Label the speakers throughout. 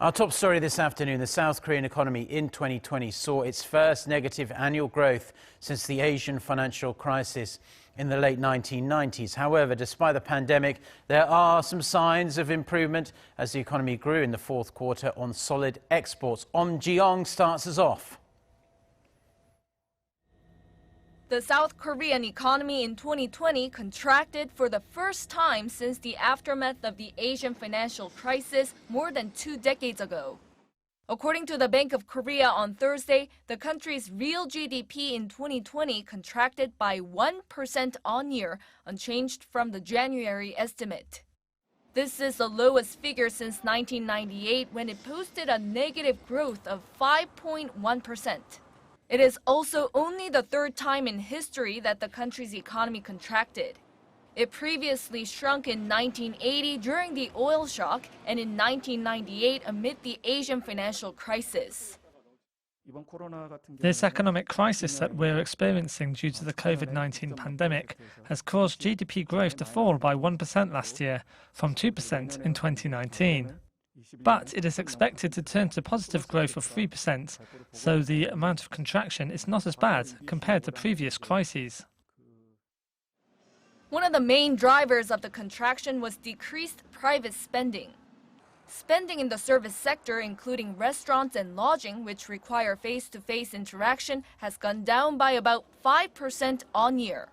Speaker 1: Our top story this afternoon, the South Korean economy in 2020 saw its first negative annual growth since the Asian financial crisis in the late 1990s. However, despite the pandemic, there are some signs of improvement as the economy grew in the fourth quarter on solid exports. Eum Ji-young starts us off.
Speaker 2: The South Korean economy in 2020 contracted for the first time since the aftermath of the Asian financial crisis more than 2 decades ago. According to the Bank of Korea on Thursday, the country's real GDP in 2020 contracted by 1% on-year, unchanged from the January estimate. This is the lowest figure since 1998, when it posted a negative growth of 5.1%. It is also only the third time in history that the country's economy contracted. It previously shrunk in 1980 during the oil shock and in 1998 amid the Asian financial crisis.
Speaker 3: This economic crisis that we're experiencing due to the COVID-19 pandemic has caused GDP growth to fall by 1% last year, from 2% in 2019. But it is expected to turn to positive growth of 3%, so the amount of contraction is not as bad compared to previous crises.
Speaker 2: One of the main drivers of the contraction was decreased private spending. Spending in the service sector, including restaurants and lodging, which require face-to-face interaction, has gone down by about 5% on-year.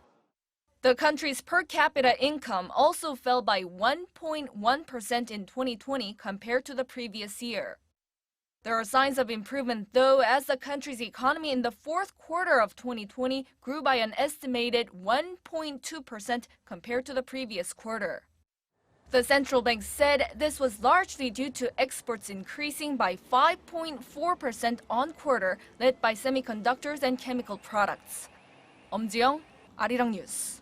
Speaker 2: The country's per capita income also fell by 1.1% in 2020 compared to the previous year. There are signs of improvement, though, as the country's economy in the fourth quarter of 2020 grew by an estimated 1.2% compared to the previous quarter. The central bank said this was largely due to exports increasing by 5.4% on quarter, led by semiconductors and chemical products. Eum Ji-young, Arirang News.